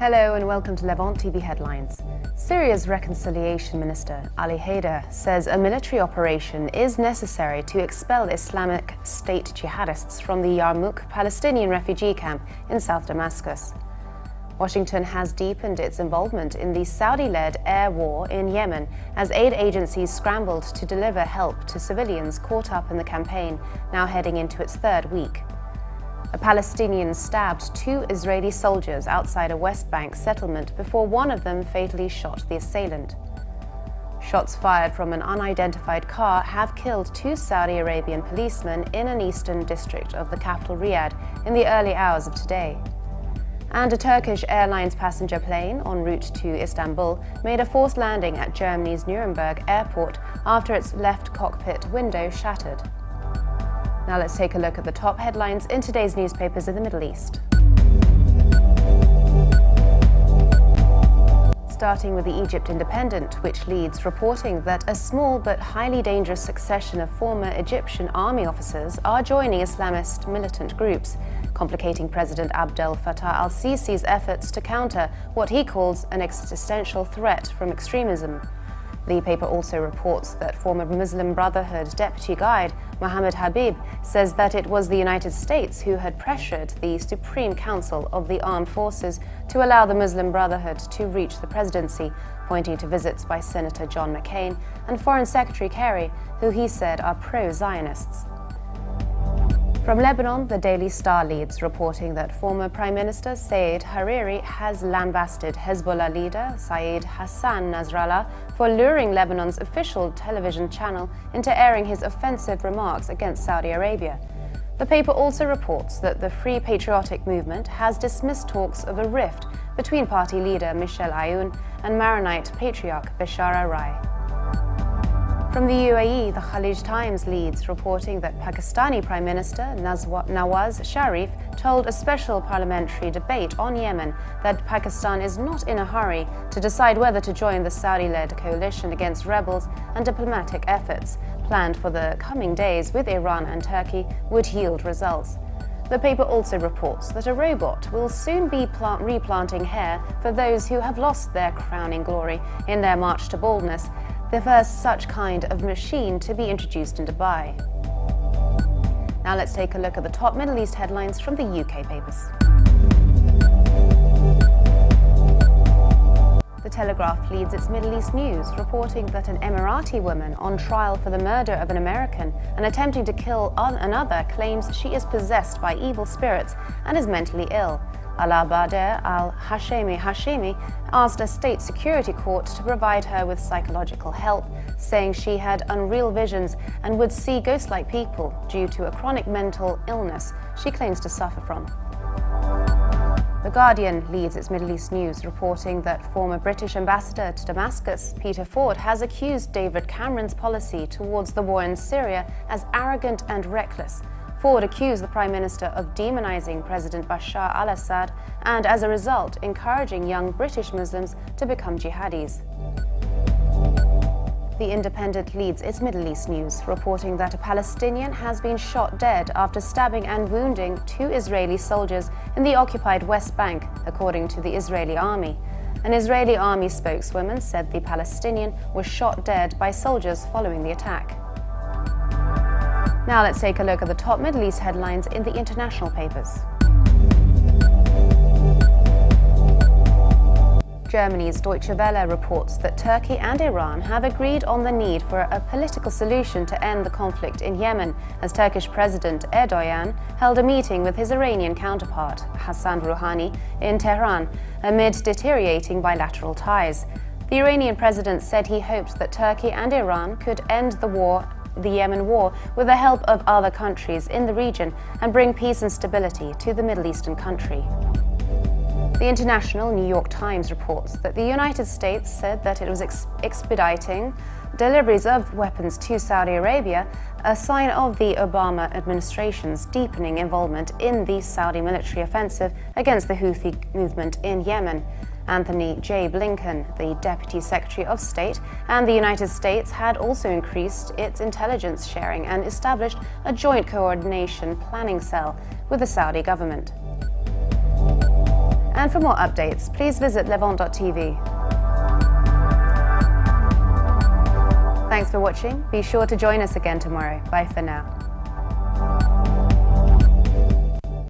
Hello and welcome to Levant TV Headlines. Syria's Reconciliation Minister Ali Haider says a military operation is necessary to expel Islamic State jihadists from the Yarmouk Palestinian refugee camp in South Damascus. Washington has deepened its involvement in the Saudi-led air war in Yemen as aid agencies scrambled to deliver help to civilians caught up in the campaign, now heading into its third week. A Palestinian stabbed two Israeli soldiers outside a West Bank settlement before one of them fatally shot the assailant. Shots fired from an unidentified car have killed two Saudi Arabian policemen in an eastern district of the capital Riyadh in the early hours of today. And a Turkish Airlines passenger plane en route to Istanbul made a forced landing at Germany's Nuremberg airport after its left cockpit window shattered. Now let's take a look at the top headlines in today's newspapers in the Middle East. Starting with the Egypt Independent, which leads reporting that a small but highly dangerous succession of former Egyptian army officers are joining Islamist militant groups, complicating President Abdel Fattah al-Sisi's efforts to counter what he calls an existential threat from extremism. The paper also reports that former Muslim Brotherhood deputy guide Mohammed Habib says that it was the United States who had pressured the Supreme Council of the Armed Forces to allow the Muslim Brotherhood to reach the presidency, pointing to visits by Senator John McCain and Foreign Secretary Kerry, who he said are pro-Zionists. From Lebanon, the Daily Star leads, reporting that former Prime Minister Saeed Hariri has lambasted Hezbollah leader Saeed Hassan Nasrallah for luring Lebanon's official television channel into airing his offensive remarks against Saudi Arabia. The paper also reports that the Free Patriotic Movement has dismissed talks of a rift between party leader Michel Aoun and Maronite patriarch Bashar al-Rai. From the UAE, the Khalij Times leads, reporting that Pakistani Prime Minister Nawaz Sharif told a special parliamentary debate on Yemen that Pakistan is not in a hurry to decide whether to join the Saudi-led coalition against rebels, and diplomatic efforts planned for the coming days with Iran and Turkey would yield results. The paper also reports that a robot will soon be replanting hair for those who have lost their crowning glory in their march to baldness, the first such kind of machine to be introduced in Dubai. Now let's take a look at the top Middle East headlines from the UK papers. The Telegraph leads its Middle East news, reporting that an Emirati woman on trial for the murder of an American and attempting to kill another claims she is possessed by evil spirits and is mentally ill. al-Hashemi asked a state security court to provide her with psychological help, saying she had unreal visions and would see ghost-like people due to a chronic mental illness she claims to suffer from. The Guardian leads its Middle East news, reporting that former British ambassador to Damascus, Peter Ford, has accused David Cameron's policy towards the war in Syria as arrogant and reckless. Ford accused the Prime Minister of demonizing President Bashar al-Assad and, as a result, encouraging young British Muslims to become jihadis. The Independent leads its Middle East news, reporting that a Palestinian has been shot dead after stabbing and wounding two Israeli soldiers in the occupied West Bank, according to the Israeli army. An Israeli army spokeswoman said the Palestinian was shot dead by soldiers following the attack. Now let's take a look at the top Middle East headlines in the international papers. Germany's Deutsche Welle reports that Turkey and Iran have agreed on the need for a political solution to end the conflict in Yemen, as Turkish President Erdogan held a meeting with his Iranian counterpart, Hassan Rouhani, in Tehran, amid deteriorating bilateral ties. The Iranian president said he hoped that Turkey and Iran could end the Yemen war with the help of other countries in the region and bring peace and stability to the Middle Eastern country. The International New York Times reports that the United States said that it was expediting deliveries of weapons to Saudi Arabia, a sign of the Obama administration's deepening involvement in the Saudi military offensive against the Houthi movement in Yemen. Anthony J. Blinken, the Deputy Secretary of State, and the United States had also increased its intelligence sharing and established a joint coordination planning cell with the Saudi government. And for more updates, please visit levant.tv. Thanks for watching. Be sure to join us again tomorrow. Bye for now.